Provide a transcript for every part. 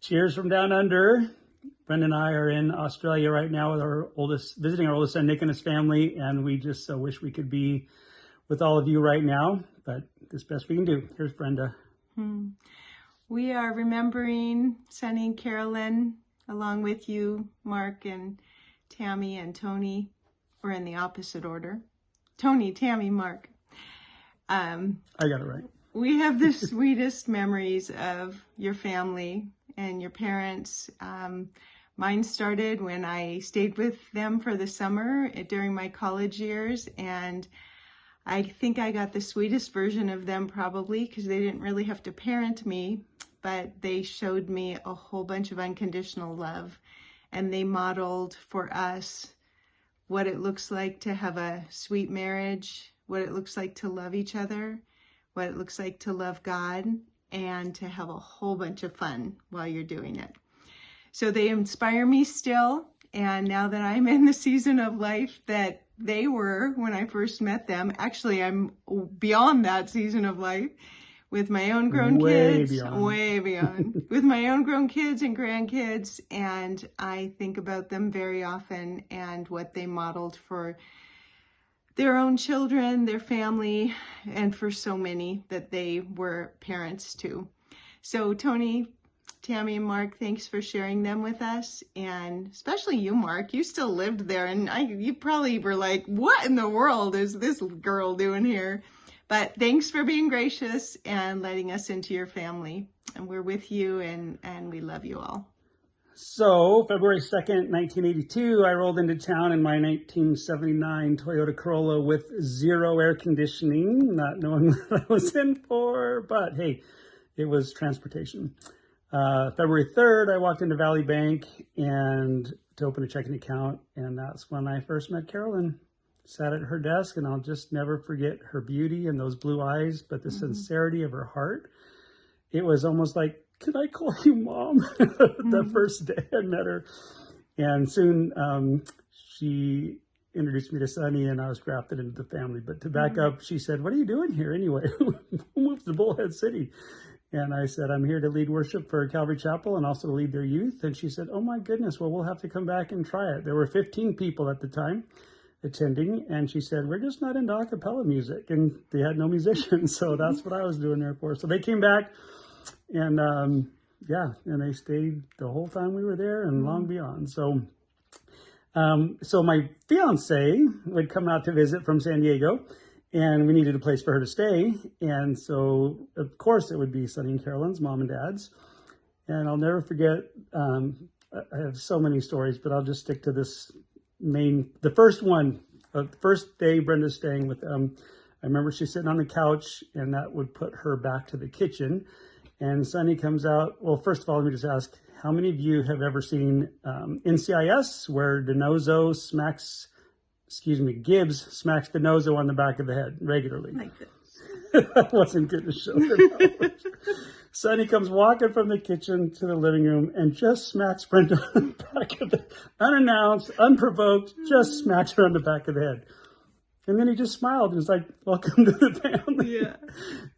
Cheers from down under. Brenda and I are in Australia right now with visiting our oldest son, Nick, and his family, and we just so wish we could be with all of you right now, but it's best we can do. Here's Brenda. We are remembering Sonny and Carolyn, along with you, Mark and Tammy and Tony. We're in the opposite order. Tony, Tammy, Mark. I got it right. We have the sweetest memories of your family and your parents. Mine started when I stayed with them for the summer during my college years, and I think I got the sweetest version of them probably because they didn't really have to parent me, but they showed me a whole bunch of unconditional love, and they modeled for us what it looks like to have a sweet marriage, what it looks like to love each other, what it looks like to love God, and to have a whole bunch of fun while you're doing it. So they inspire me still, and now that I'm in the season of life that they were when I first met them, actually I'm beyond that season of life with my own grown kids, way beyond, with my own grown kids and grandkids, and I think about them very often and what they modeled for their own children, their family, and for so many that they were parents to. So Tony, Tammy, and Mark, thanks for sharing them with us, and especially you, Mark. You still lived there, and you probably were like, what in the world is this girl doing here? But thanks for being gracious and letting us into your family. And we're with you, and we love you all. So, February 2nd, 1982, I rolled into town in my 1979 Toyota Corolla with zero air conditioning, not knowing what I was in for, but hey, it was transportation. February 3rd, I walked into Valley Bank and to open a checking account, and that's when I first met Carolyn. Sat at her desk, and I'll just never forget her beauty and those blue eyes, but the sincerity of her heart. It was almost like, could I call you Mom? The first day I met her. And soon she introduced me to Sonny, and I was grafted into the family. But to back up, she said, what are you doing here anyway? Who moved to Bullhead City? And I said, I'm here to lead worship for Calvary Chapel and also to lead their youth. And she said, oh my goodness, well, we'll have to come back and try it. There were 15 people at the time attending, and she said, we're just not into a cappella music, and they had no musicians, so that's what I was doing there for. So they came back, and and they stayed the whole time we were there and long beyond. So my fiance would come out to visit from San Diego, and we needed a place for her to stay, and so of course it would be Sonny and Carolyn's, mom and dad's. And I'll never forget, I have so many stories, but I'll just stick to this the first one, the first day Brenda's staying with them. I remember she's sitting on the couch, and that would put her back to the kitchen. And Sonny comes out. Well, first of all, let me just ask, how many of you have ever seen NCIS, where Gibbs smacks Denozo on the back of the head regularly? Like this. I wasn't going to show her. Sonny comes walking from the kitchen to the living room and just smacks Brenda on the back of the unannounced, unprovoked, just smacks her on the back of the head. And then he just smiled and was like, welcome to the family. Yeah.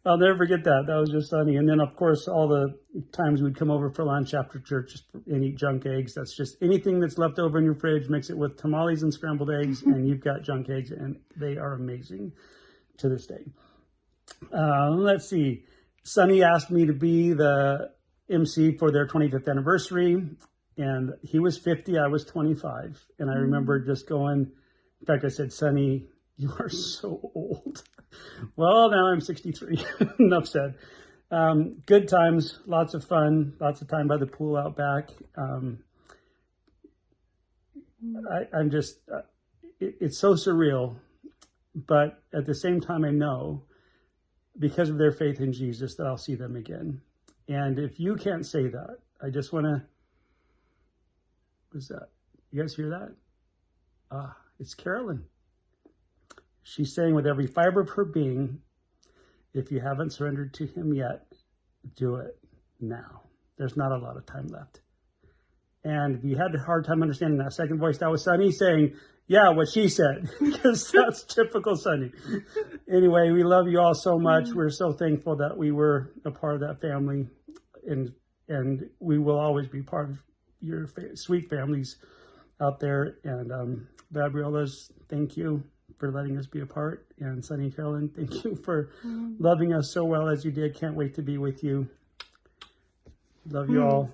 I'll never forget that. That was just Sonny. And then, of course, all the times we'd come over for lunch after church and eat junk eggs. That's just anything that's left over in your fridge, mix it with tamales and scrambled eggs, and you've got junk eggs, and they are amazing to this day. Let's see. Sonny asked me to be the MC for their 25th anniversary, and he was 50, I was 25. And I remember just going, in fact, I said, Sonny, you are so old. Well, now I'm 63. Enough said. Good times, lots of fun, lots of time by the pool out back. I'm just, it's so surreal, but at the same time, I know because of their faith in Jesus that I'll see them again. And if you can't say that, I just want to, what's that? You guys hear that? It's Carolyn. She's saying with every fiber of her being, if you haven't surrendered to him yet, do it now. There's not a lot of time left. And if you had a hard time understanding that second voice, that was Sonny saying, yeah, what she said, because that's typical Sonny. Anyway, we love you all so much. We're so thankful that we were a part of that family. And and we will always be part of your sweet families out there. And Gabriella's, thank you for letting us be a part. And Sunny and Carolyn, thank you for loving us so well as you did. Can't wait to be with you. Love you all.